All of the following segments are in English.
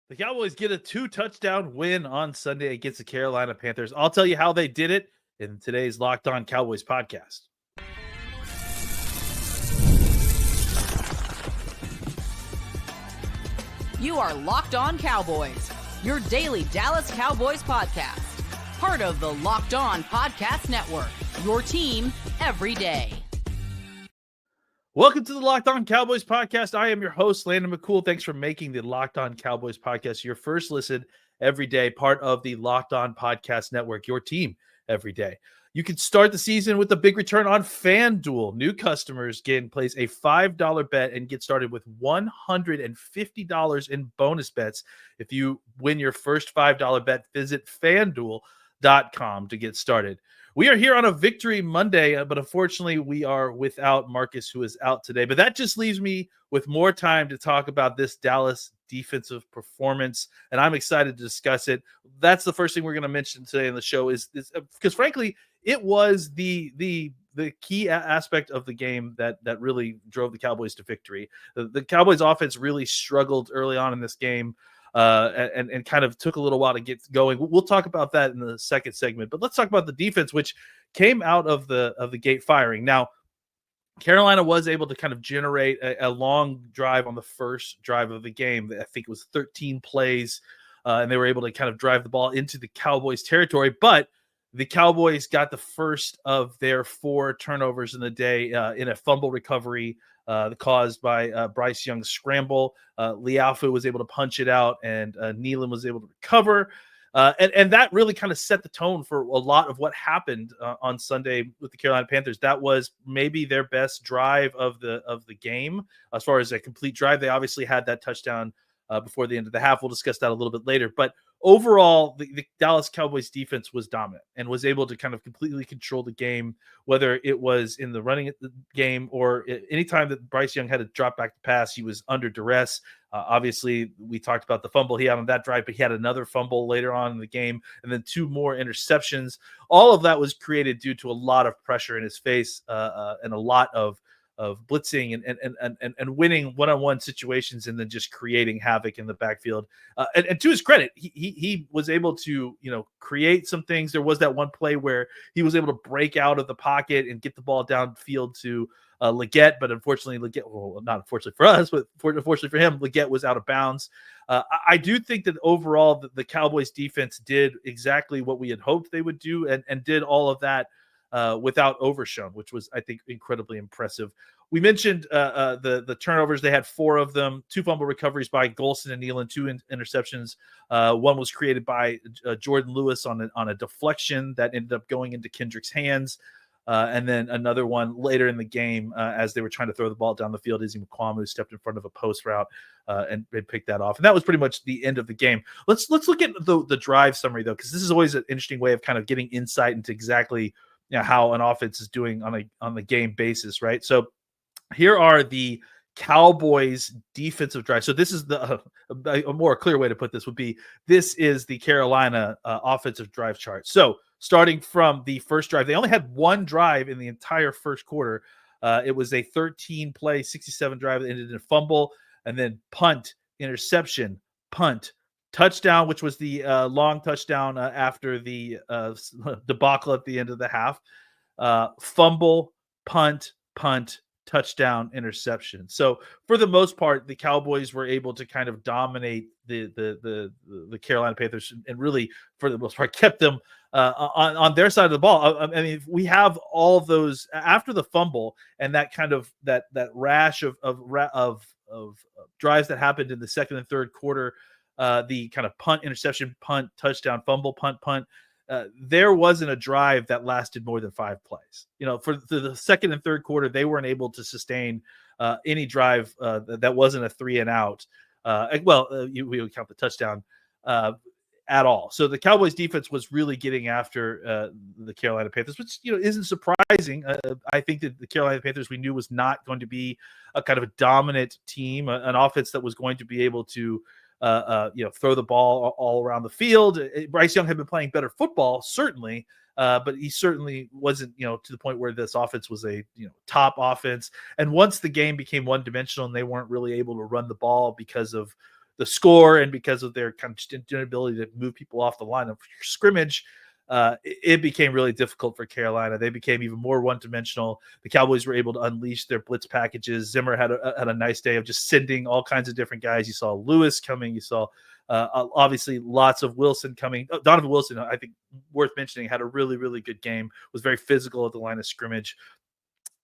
The Cowboys get a 2-touchdown win on Sunday against the Carolina Panthers. I'll tell you how they did it in today's Locked On Cowboys podcast. You are Locked On Cowboys, your daily Dallas Cowboys podcast. Part of the Locked On Podcast Network, your team every day. Welcome to the Locked On Cowboys podcast. I am your host, Landon McCool. Thanks for making the Locked On Cowboys podcast your first listen every day, part of the Locked On Podcast Network, your team every day. You can start the season with a big return on FanDuel. New customers can place a $5 bet and get started with $150 in bonus bets. If you win your first $5 bet, visit FanDuel.com to get started. We are here on a Victory Monday, but unfortunately we are without Marcus, who is out today. But that just leaves me with more time to talk about this Dallas defensive performance, and I'm excited to discuss it. That's the first thing we're going to mention today in the show is because, frankly, it was the key aspect of the game that really drove the Cowboys to victory. The Cowboys offense really struggled early on in this game. And kind of took a little while to get going. We'll talk about that in the second segment, but let's talk about the defense, which came out of the gate firing. Now, Carolina was able to kind of generate a long drive on the first drive of the game. I think it was 13 plays, and they were able to kind of drive the ball into the Cowboys' territory, but the Cowboys got the first of their 4 turnovers in the day in a fumble recovery caused by Bryce Young's scramble. Leafu was able to punch it out, and Nealon was able to recover. And that really kind of set the tone for a lot of what happened on Sunday with the Carolina Panthers. That was maybe their best drive of the game as far as a complete drive. They obviously had that touchdown before the end of the half. We'll discuss that a little bit later. But overall, the Dallas Cowboys defense was dominant and was able to kind of completely control the game, whether it was in the running game or anytime that Bryce Young had to drop back to pass, he was under duress. Obviously, we talked about the fumble he had on that drive, but he had another fumble later on in the game, and then 2 more interceptions. All of that was created due to a lot of pressure in his face and a lot of blitzing and winning one-on-one situations and then just creating havoc in the backfield. And to his credit, he was able to, create some things. There was that one play where he was able to break out of the pocket and get the ball downfield to Leggett, but unfortunately, not unfortunately for us, but unfortunately for him, Leggett was out of bounds. I do think that overall the Cowboys defense did exactly what we had hoped they would do and did all of that without overshown, which was, I think, incredibly impressive. We mentioned the turnovers. They had 4 of them, 2 fumble recoveries by Golston and Nealon, 2 interceptions. One was created by Jordan Lewis on a deflection that ended up going into Kendrick's hands. And then another one later in the game as they were trying to throw the ball down the field. Izzy McQuamu stepped in front of a post route and picked that off. And that was pretty much the end of the game. Let's look at the drive summary, though, because this is always an interesting way of kind of getting insight into exactly how an offense is doing on the game basis, right? So here are the Cowboys defensive drive. So this is a more clear way to put this would be, this is the Carolina offensive drive chart. So starting from the first drive, they only had 1 drive in the entire first quarter. It was a 13-play, 67 drive that ended in a fumble, and then punt, interception, punt, touchdown, which was the long touchdown after the debacle at the end of the half, fumble, punt, touchdown, interception. So for the most part, the Cowboys were able to kind of dominate the Carolina Panthers and really, for the most part, kept them on their side of the ball. I mean, we have all of those after the fumble and that kind of that rash of drives that happened in the second and third quarter. The kind of punt, interception, punt, touchdown, fumble, punt. There wasn't a drive that lasted more than 5 plays. For the second and third quarter, they weren't able to sustain any drive that wasn't a 3 and out. We would count the touchdown at all. So the Cowboys defense was really getting after the Carolina Panthers, which isn't surprising. I think that the Carolina Panthers we knew was not going to be a kind of a dominant team, an offense that was going to be able to throw the ball all around the field. Bryce Young had been playing better football, certainly, but he certainly wasn't, to the point where this offense was a, top offense. And once the game became one-dimensional and they weren't really able to run the ball because of the score and because of their kind of just inability to move people off the line of scrimmage, it became really difficult for Carolina. They became even more one-dimensional. The Cowboys were able to unleash their blitz packages. Zimmer had a nice day of just sending all kinds of different guys. You saw Lewis coming. You saw obviously lots of Wilson coming. Donovan Wilson, I think worth mentioning, had a really, really good game, was very physical at the line of scrimmage.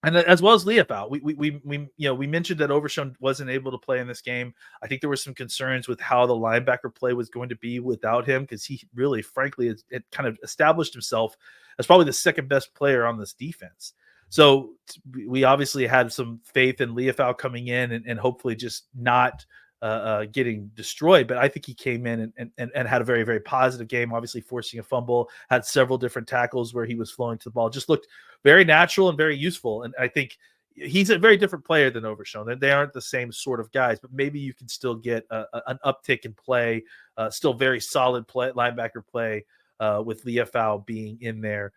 And as well as Leopold, we mentioned that Overshown wasn't able to play in this game. I think there were some concerns with how the linebacker play was going to be without him, because he really, frankly, it kind of established himself as probably the second best player on this defense. So we obviously had some faith in Leopold coming in and hopefully just not getting destroyed. But I think he came in and had a very, very positive game, obviously forcing a fumble, had several different tackles where he was flowing to the ball, just looked very natural and very useful. And I think he's a very different player than Overshown. They aren't the same sort of guys, but maybe you can still get an uptick in play, still very solid linebacker play with Leopold being in there.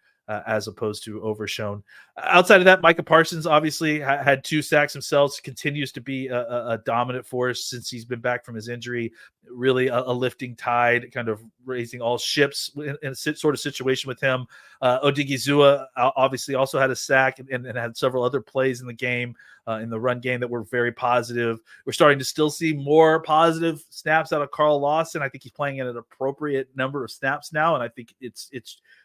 As opposed to Overshown. Outside of that, Micah Parsons obviously had 2 sacks himself, continues to be a dominant force since he's been back from his injury. Really a lifting tide, kind of raising all ships in a sort of situation with him. Odigizua obviously also had a sack and had several other plays in the game, in the run game, that were very positive. We're starting to still see more positive snaps out of Carl Lawson. I think he's playing at an appropriate number of snaps now, and I think it's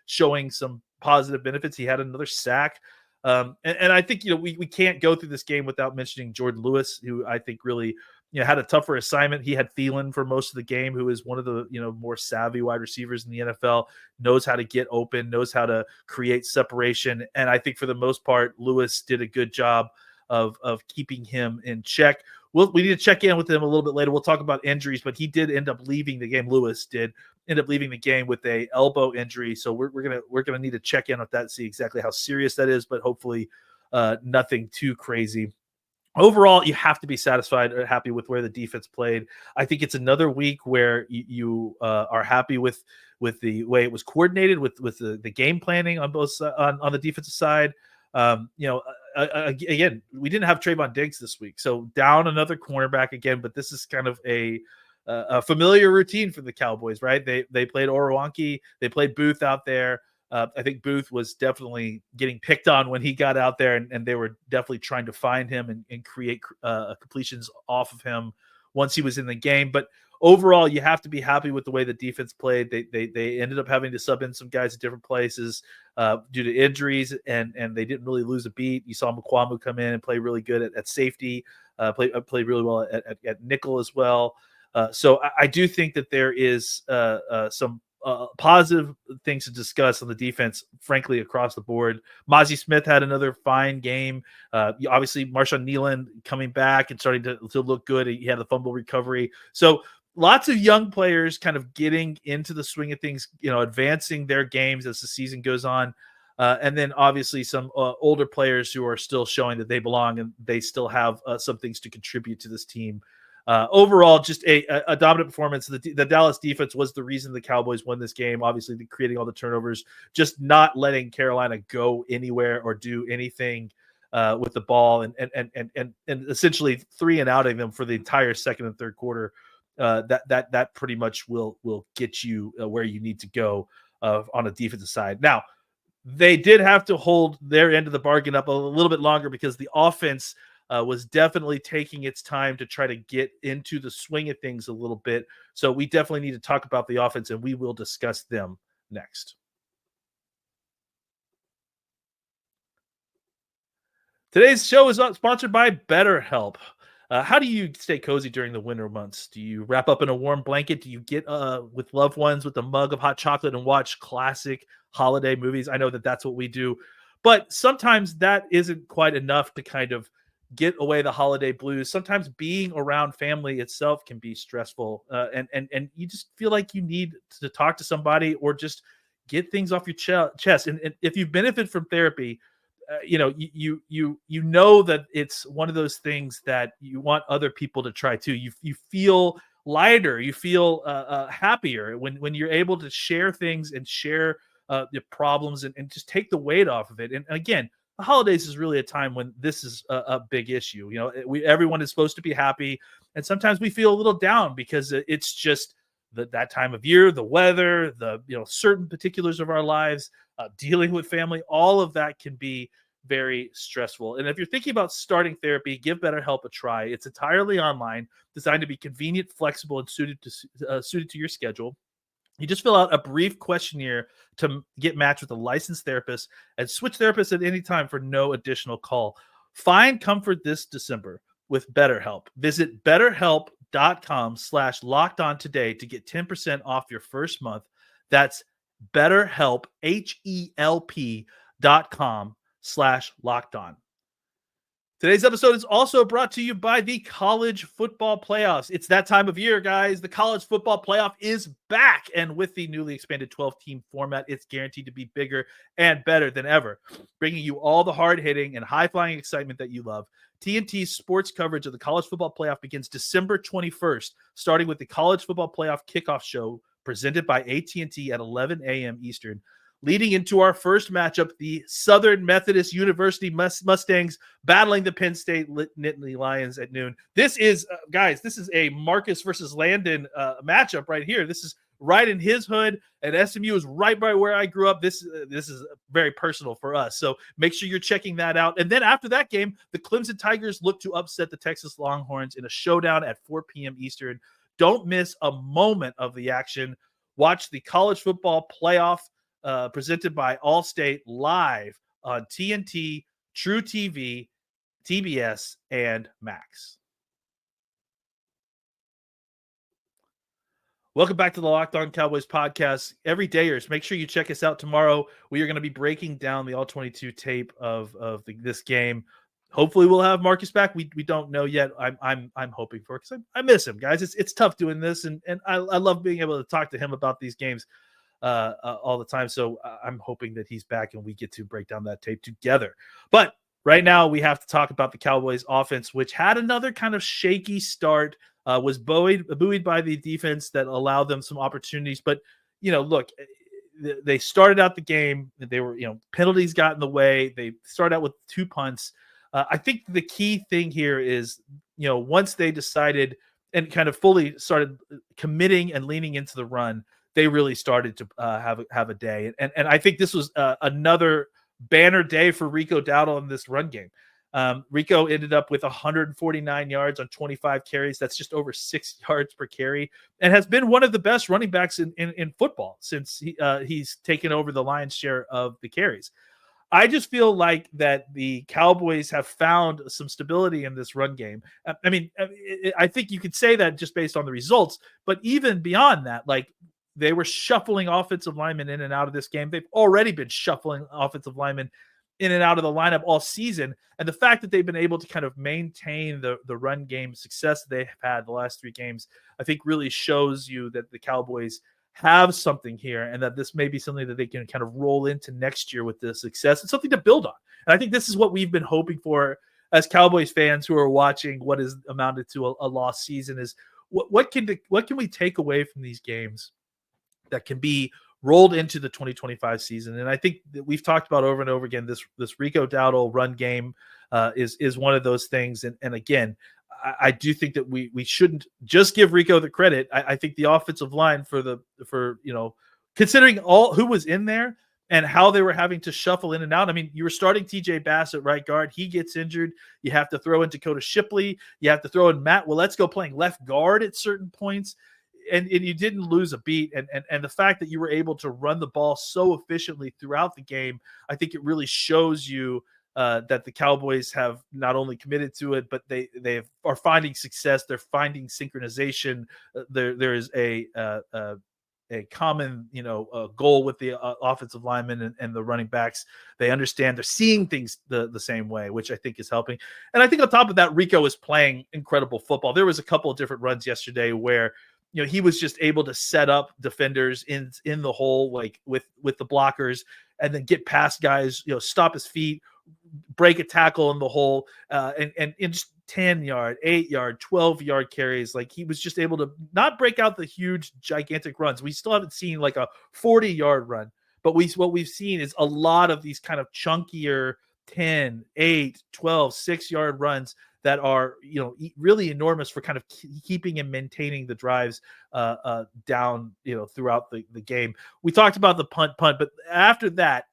showing some positive benefits. He had another sack. And I think, we can't go through this game without mentioning Jordan Lewis, who I think really, had a tougher assignment. He had Thielen for most of the game, who is one of the, more savvy wide receivers in the NFL, knows how to get open, knows how to create separation. And I think for the most part, Lewis did a good job of keeping him in check. We need to check in with him a little bit later. We'll talk about injuries, but he did end up leaving the game. Lewis did end up leaving the game with a elbow injury. So we're gonna need to check in with that, see exactly how serious that is, but hopefully nothing too crazy. Overall, you have to be satisfied or happy with where the defense played. I think it's another week where you are happy with the way it was coordinated, with the game planning on both on the defensive side. Again, we didn't have Treyvon Diggs this week, so down another cornerback again. But this is kind of a familiar routine for the Cowboys, right? They played Orowanki, they played Booth out there. I think Booth was definitely getting picked on when he got out there, and they were definitely trying to find him and create completions off of him once he was in the game. But overall, you have to be happy with the way the defense played. They ended up having to sub in some guys at different places due to injuries, and they didn't really lose a beat. You saw Mukwamu come in and play really good at safety, played really well at nickel as well. So I do think that there is some positive things to discuss on the defense, frankly, across the board. Mozzie Smith had another fine game. Obviously, Marshawn Nealon coming back and starting to look good. He had the fumble recovery. So lots of young players kind of getting into the swing of things, advancing their games as the season goes on. And then obviously some older players who are still showing that they belong and they still have some things to contribute to this team. Overall, just a dominant performance. The Dallas defense was the reason the Cowboys won this game. Obviously, creating all the turnovers, just not letting Carolina go anywhere or do anything with the ball, and essentially 3 and outing them for the entire second and third quarter. That pretty much will get you where you need to go on a defensive side. Now, they did have to hold their end of the bargain up a little bit longer because the offense was definitely taking its time to try to get into the swing of things a little bit. So we definitely need to talk about the offense, and we will discuss them next. Today's show is sponsored by BetterHelp. How do you stay cozy during the winter months? Do you wrap up in a warm blanket? Do you get with loved ones with a mug of hot chocolate and watch classic holiday movies? I know that that's what we do. But sometimes that isn't quite enough to kind of get away the holiday blues. Sometimes being around family itself can be stressful, and you just feel like you need to talk to somebody or just get things off your chest. And if you benefit from therapy, you know that it's one of those things that you want other people to try too. You feel lighter, you feel happier when you're able to share things and share your problems and just take the weight off of it. And again, the holidays is really a time when this is a big issue. Everyone is supposed to be happy, and sometimes we feel a little down because it's just that time of year, the weather, the certain particulars of our lives, dealing with family, all of that can be very stressful. And if you're thinking about starting therapy, give BetterHelp a try. It's entirely online, designed to be convenient, flexible, and suited to your schedule. You just fill out a brief questionnaire to get matched with a licensed therapist and switch therapists at any time for no additional call. Find comfort this December with BetterHelp. Visit betterhelp.com/lockedon today to get 10% off your first month. That's BetterHelp, HELP.com/lockedon. Today's episode is also brought to you by the college football playoffs. It's that time of year, guys. The college football playoff is back. And with the newly expanded 12-team format, it's guaranteed to be bigger and better than ever, bringing you all the hard-hitting and high-flying excitement that you love. TNT's sports coverage of the college football playoff begins December 21st, starting with the college football playoff kickoff show presented by AT&T at 11 a.m. Eastern. Leading into our first matchup, the Southern Methodist University Mustangs battling the Penn State Nittany Lions at noon. This is, guys, this is a Marcus versus Landon matchup right here. This is right in his hood, and SMU is right by where I grew up. This is very personal for us, so make sure you're checking that out. And then after that game, the Clemson Tigers look to upset the Texas Longhorns in a showdown at 4 p.m. Eastern. Don't miss a moment of the action. Watch the college football playoff presented by Allstate live on TNT, True TV, TBS, and Max. Welcome back to the Locked On Cowboys podcast. Every dayers, make sure you check us out tomorrow. We are going to be breaking down the All-22 tape of this game. Hopefully, we'll have Marcus back. We don't know yet. I'm hoping for it because I miss him, guys. It's tough doing this, and I love being able to talk to him about these games all the time. So I'm hoping that he's back and we get to break down that tape together. But right now we have to talk about the Cowboys offense, which had another kind of shaky start, was buoyed by the defense that allowed them some opportunities. But, look, they started out the game. They were, penalties got in the way. They started out with 2 punts. I think the key thing here is, once they decided and kind of fully started committing and leaning into the run, they really started to have a day. And I think this was another banner day for Rico Dowdle in this run game. Rico ended up with 149 yards on 25 carries. That's just over 6 yards per carry, and has been one of the best running backs in football since he's taken over the lion's share of the carries. I just feel like that the Cowboys have found some stability in this run game. I mean, I think you could say that just based on the results, but even beyond that, like, they were shuffling offensive linemen in and out of this game. They've already been shuffling offensive linemen in and out of the lineup all season. And the fact that they've been able to kind of maintain the run game success they've had the last 3 games, I think really shows you that the Cowboys have something here and that this may be something that they can kind of roll into next year with the success and something to build on. And I think this is what we've been hoping for as Cowboys fans who are watching what has amounted to a lost season is what can we take away from these games that can be rolled into the 2025 season. And I think that we've talked about over and over again, this Rico Dowdle run game is one of those things. And again, I do think that we shouldn't just give Rico the credit. I think the offensive line for considering all who was in there and how they were having to shuffle in and out. I mean, you were starting TJ Bass at right guard. He gets injured. You have to throw in Dakota Shipley. You have to throw in Matt Willetsko playing left guard at certain points. And you didn't lose a beat. And the fact that you were able to run the ball so efficiently throughout the game, I think it really shows you that the Cowboys have not only committed to it, but they are finding success. They're finding synchronization. There is a common goal with the offensive linemen and the running backs. They understand they're seeing things the same way, which I think is helping. And I think on top of that, Rico is playing incredible football. There was a couple of different runs yesterday where he was just able to set up defenders in the hole, like with the blockers, and then get past guys, stop his feet, break a tackle in the hole, and just 10-yard, 8-yard, 12-yard carries. Like, he was just able to not break out the huge, gigantic runs. We still haven't seen like a 40-yard run, but what we've seen is a lot of these kind of chunkier 10, 8, 12, 6-yard runs that are, really enormous for kind of keeping and maintaining the drives down, throughout the game. We talked about the punt, but after that,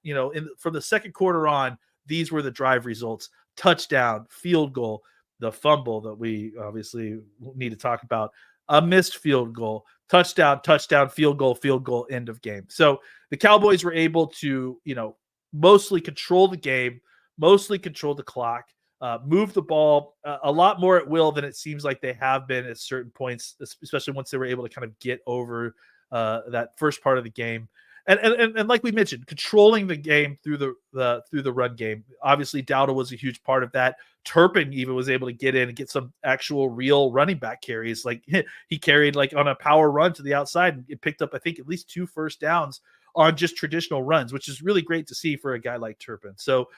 from the second quarter on, these were the drive results: touchdown, field goal, the fumble that we obviously need to talk about, a missed field goal, touchdown, field goal, end of game. So the Cowboys were able to, mostly control the game, mostly control the clock, move the ball a lot more at will than it seems like they have been at certain points, especially once they were able to kind of get over that first part of the game. And like we mentioned, controlling the game through the run game. Obviously, Dowdle was a huge part of that. Turpin even was able to get in and get some actual real running back carries. Like he carried like on a power run to the outside and it picked up, I think, at least 2 first downs on just traditional runs, which is really great to see for a guy like Turpin. So,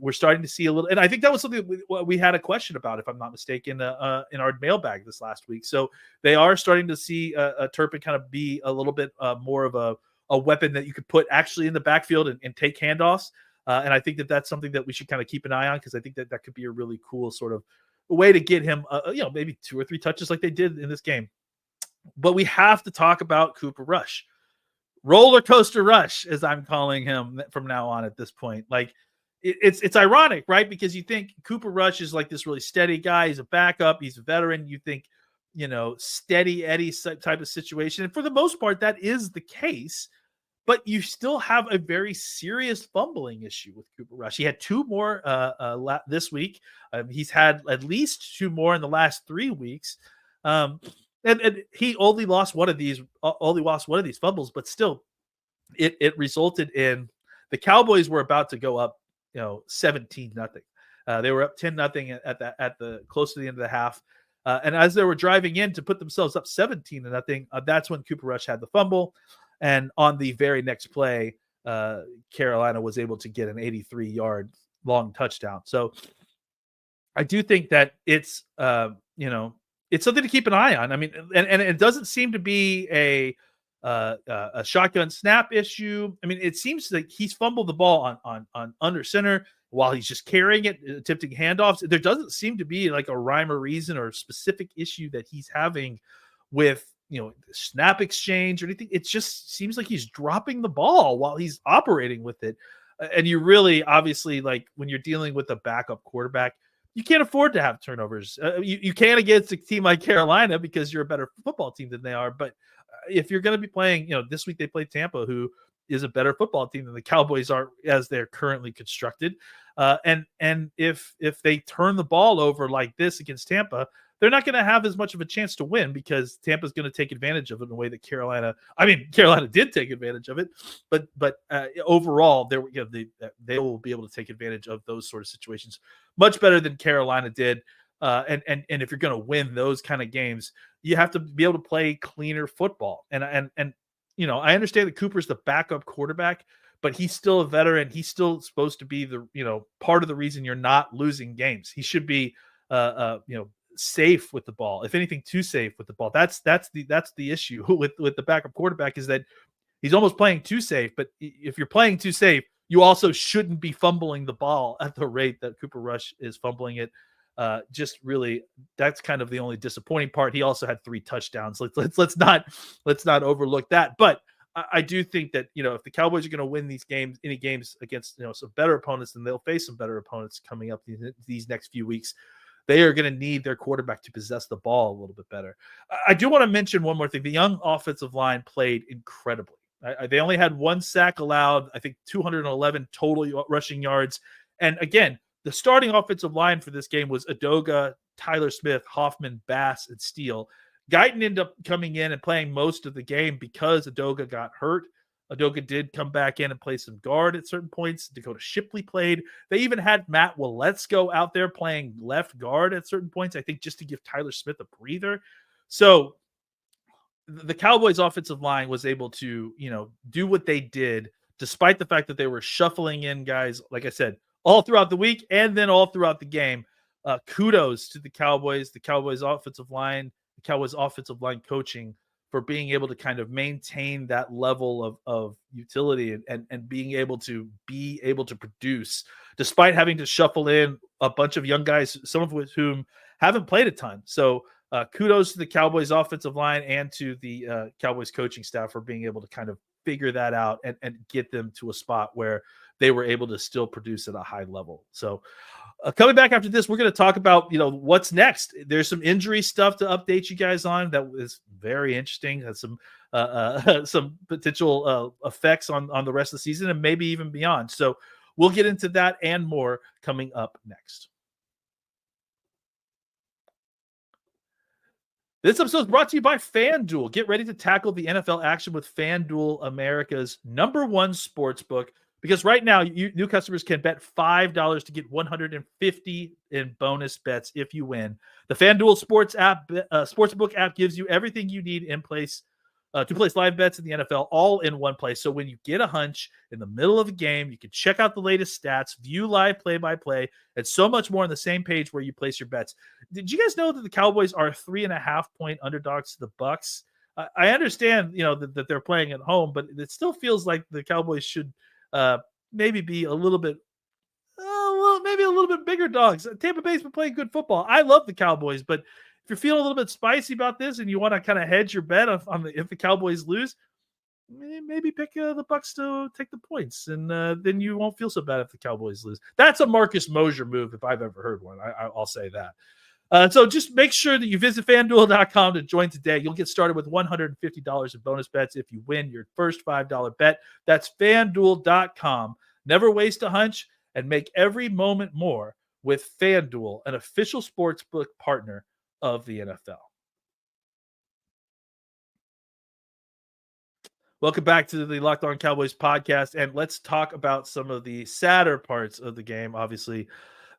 we're starting to see a little, and I think that was something we had a question about, if I'm not mistaken, in our mailbag this last week. So they are starting to see Turpin kind of be a little bit more of a weapon that you could put actually in the backfield and take handoffs. And I think that that's something that we should kind of keep an eye on, because I think that could be a really cool sort of way to get him, maybe 2 or 3 touches like they did in this game. But we have to talk about Cooper Rush. Roller coaster Rush, as I'm calling him from now on at this point. Like it's ironic, right? Because you think Cooper Rush is like this really steady guy. He's a backup. He's a veteran. You think, steady Eddie type of situation. And for the most part, that is the case. But you still have a very serious fumbling issue with Cooper Rush. He had 2 more this week. He's had at least 2 more in the last 3 weeks. And he only lost one of these fumbles, but still it resulted in the Cowboys were about to go up, 17-0. They were up 10-0 at the close to the end of the half. And as they were driving in to put themselves up 17-0, that's when Cooper Rush had the fumble. And on the very next play, Carolina was able to get an 83-yard long touchdown. So I do think that it's, it's something to keep an eye on. I mean, and it doesn't seem to be a shotgun snap issue. I mean, it seems like he's fumbled the ball on under center while he's just carrying it, attempting handoffs. There doesn't seem to be like a rhyme or reason or specific issue that he's having with, snap exchange or anything. It just seems like he's dropping the ball while he's operating with it. And you really, obviously, like when you're dealing with a backup quarterback, you can't afford to have turnovers. You can against a team like Carolina because you're a better football team than they are. But if you're going to be playing, this week they played Tampa, who is a better football team than the Cowboys are as they're currently constructed. And if they turn the ball over like this against Tampa, they're not going to have as much of a chance to win because Tampa's going to take advantage of it in a way that Carolina did take advantage of it, but overall, they will be able to take advantage of those sort of situations much better than Carolina did. And if you're going to win those kind of games, you have to be able to play cleaner football. And I understand that Cooper's the backup quarterback, but he's still a veteran. He's still supposed to be the part of the reason you're not losing games. He should be safe with the ball, if anything, too safe with the ball. That's the issue with the backup quarterback, is that he's almost playing too safe. But if you're playing too safe, you also shouldn't be fumbling the ball at the rate that Cooper Rush is fumbling it. Just really, that's kind of the only disappointing part. He also had 3 touchdowns. Let's not overlook that. But I do think that if the Cowboys are going to win any games against some better opponents, then they'll face some better opponents coming up these next few weeks. They are going to need their quarterback to possess the ball a little bit better. I do want to mention one more thing. The young offensive line played incredibly. They only had 1 sack allowed, I think 211 total rushing yards. And again, the starting offensive line for this game was Adoga, Tyler Smith, Hoffman, Bass, and Steele. Guyton ended up coming in and playing most of the game because Adoga got hurt. Adoga did come back in and play some guard at certain points. Dakota Shipley played. They even had Matt Waletzko out there playing left guard at certain points, I think just to give Tyler Smith a breather. So the Cowboys offensive line was able to, do what they did, despite the fact that they were shuffling in guys, like I said, all throughout the week and then all throughout the game. Kudos to the Cowboys offensive line, the Cowboys offensive line coaching for being able to kind of maintain that level of utility and being able to produce despite having to shuffle in a bunch of young guys, some of whom haven't played a ton. So kudos to the Cowboys offensive line and to the Cowboys coaching staff for being able to kind of figure that out and get them to a spot where they were able to still produce at a high level. So coming back after this, we're going to talk about, what's next. There's some injury stuff to update you guys on that was very interesting. Has some potential effects on the rest of the season and maybe even beyond. So we'll get into that and more coming up next. This episode is brought to you by FanDuel. Get ready to tackle the NFL action with FanDuel, America's #1 sportsbook. Because right now, new customers can bet $5 to get $150 in bonus bets if you win. The FanDuel Sportsbook app gives you everything you need in place to place live bets in the NFL all in one place. So when you get a hunch in the middle of a game, you can check out the latest stats, view live play-by-play, and so much more on the same page where you place your bets. Did you guys know that the Cowboys are 3.5-point underdogs to the Bucs? I understand, that they're playing at home, but it still feels like the Cowboys should maybe be a little bit, maybe a little bit bigger dogs. Tampa Bay's been playing good football. I love the Cowboys, but if you're feeling a little bit spicy about this and you want to kind of hedge your bet if the Cowboys lose, maybe pick the Bucs to take the points, and then you won't feel so bad if the Cowboys lose. That's a Marcus Mosher move if I've ever heard one. I'll say that. So just make sure that you visit FanDuel.com to join today. You'll get started with $150 in bonus bets if you win your first $5 bet. That's FanDuel.com. Never waste a hunch and make every moment more with FanDuel, an official sportsbook partner of the NFL. Welcome back to the Locked On Cowboys podcast, and let's talk about some of the sadder parts of the game, obviously,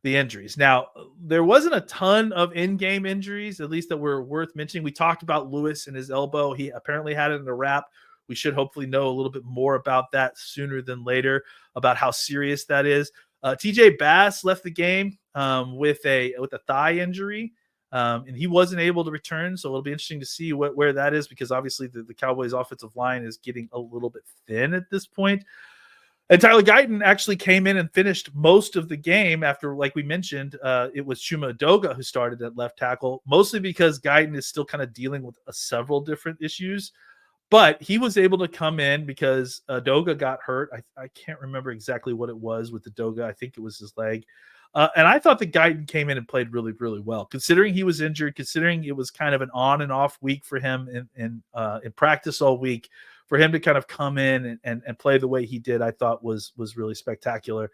the injuries. Now, there wasn't a ton of in-game injuries, at least that were worth mentioning. We talked about Lewis and his elbow. He apparently had it in a wrap. We should hopefully know a little bit more about that sooner than later, about how serious that is. TJ Bass left the game with a thigh injury, and he wasn't able to return. So it'll be interesting to see where that is, because obviously the Cowboys offensive line is getting a little bit thin at this point. And Tyler Guyton actually came in and finished most of the game after, like we mentioned, it was Chuma Edoga who started at left tackle, mostly because Guyton is still kind of dealing with several different issues. But he was able to come in because Edoga got hurt. I can't remember exactly what it was with Edoga. I think it was his leg. And I thought that Guyton came in and played really, really well, considering he was injured, considering it was kind of an on and off week for him in practice all week. For him to kind of come in and play the way he did, I thought was really spectacular.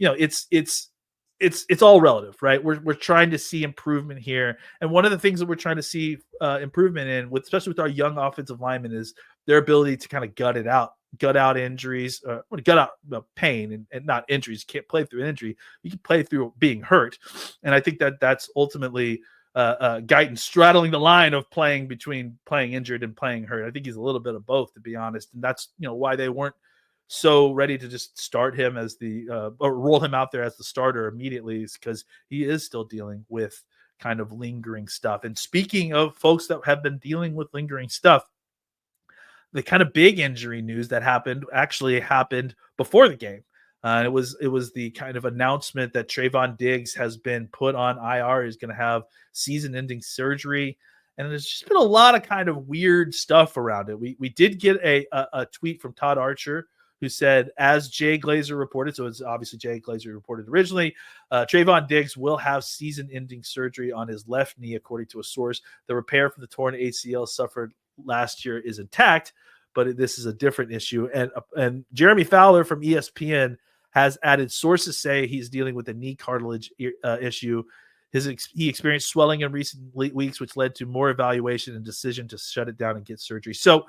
It's all relative, right? We're trying to see improvement here, and one of the things that we're trying to see improvement in, especially with our young offensive linemen, is their ability to kind of gut out injuries, gut out pain and not injuries. You can't play through an injury; you can play through being hurt, and I think that's ultimately Guyton straddling the line of playing between playing injured and playing hurt. I think he's a little bit of both, to be honest, and that's why they weren't so ready to just start him as or roll him out there as the starter immediately, is because he is still dealing with kind of lingering stuff. And speaking of folks that have been dealing with lingering stuff, the kind of big injury news that actually happened before the game. It was the kind of announcement that Treyvon Diggs has been put on IR. He's going to have season-ending surgery, and there's just been a lot of kind of weird stuff around it. We did get a tweet from Todd Archer, who said, as Jay Glazer reported, so it's obviously Jay Glazer reported originally, Treyvon Diggs will have season-ending surgery on his left knee, according to a source. The repair for the torn ACL suffered last year is intact, but this is a different issue. And Jeremy Fowler from ESPN has added, sources say he's dealing with a knee cartilage issue. He experienced swelling in recent weeks, which led to more evaluation and decision to shut it down and get surgery. So,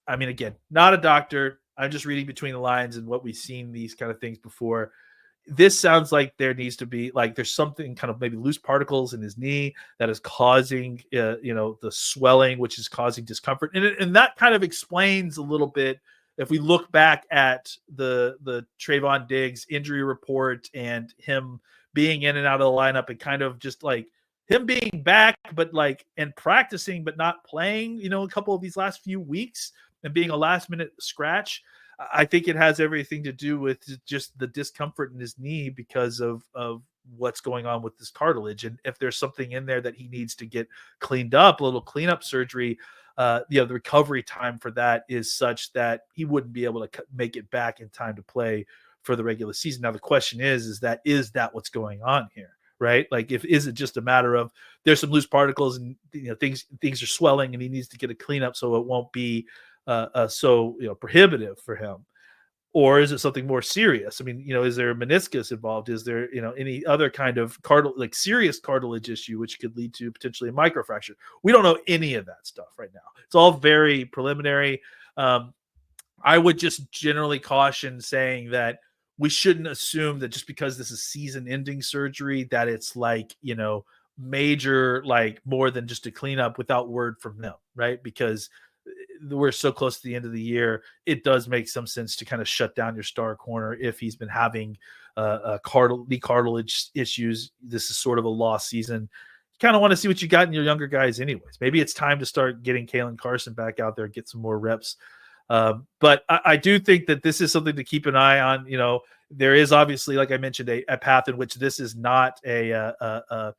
I mean, again, not a doctor. I'm just reading between the lines and what we've seen these kind of things before. This sounds like there needs to be, like, there's something kind of maybe loose particles in his knee that is causing, the swelling, which is causing discomfort. And that kind of explains a little bit, if we look back at the Treyvon Diggs injury report and him being in and out of the lineup and kind of just like him being back, but like and practicing, but not playing, a couple of these last few weeks and being a last minute scratch, I think it has everything to do with just the discomfort in his knee because of what's going on with this cartilage. And if there's something in there that he needs to get cleaned up, a little cleanup surgery, the recovery time for that is such that he wouldn't be able to make it back in time to play for the regular season. Now, the question is that what's going on here? Right? Like, is it just a matter of there's some loose particles and things are swelling and he needs to get a cleanup so it won't be so prohibitive for him? Or is it something more serious? I mean, is there a meniscus involved? Is there, any other kind of serious cartilage issue which could lead to potentially a microfracture? We don't know any of that stuff right now. It's all very preliminary. I would just generally caution saying that we shouldn't assume that just because this is season-ending surgery that it's like, major, like more than just a cleanup without word from them, right? Because we're so close to the end of the year, it does make some sense to kind of shut down your star corner if he's been having knee cartilage issues. This is sort of a lost season. You kind of want to see what you got in your younger guys anyways. Maybe it's time to start getting Kalen Carson back out there, get some more reps. But I do think that this is something to keep an eye on. There is obviously, like I mentioned, a path in which this is not a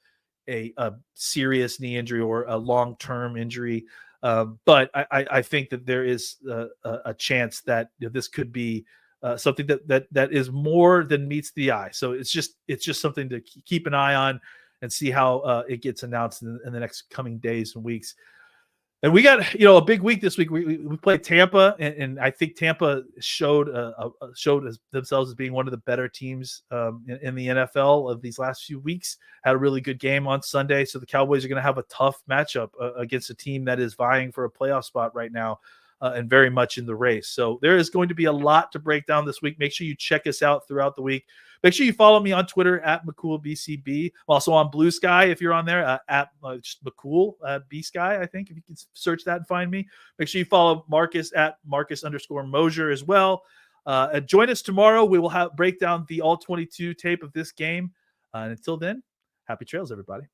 serious knee injury or a long-term injury. But I think that there is a chance that this could be something that is more than meets the eye. So it's just something to keep an eye on and see how it gets announced in the next coming days and weeks. And we got a big week this week. We played Tampa, and I think Tampa showed themselves as being one of the better teams in the NFL of these last few weeks. Had a really good game on Sunday, so the Cowboys are going to have a tough matchup against a team that is vying for a playoff spot right now and very much in the race. So there is going to be a lot to break down this week. Make sure you check us out throughout the week. Make sure you follow me on Twitter at McCoolBCB. I'm also on Blue Sky if you're on there at just McCool B Sky. I think if you can search that and find me. Make sure you follow Marcus at Marcus_Mosier as well. Join us tomorrow. We will break down the all 22 tape of this game. And until then, happy trails, everybody.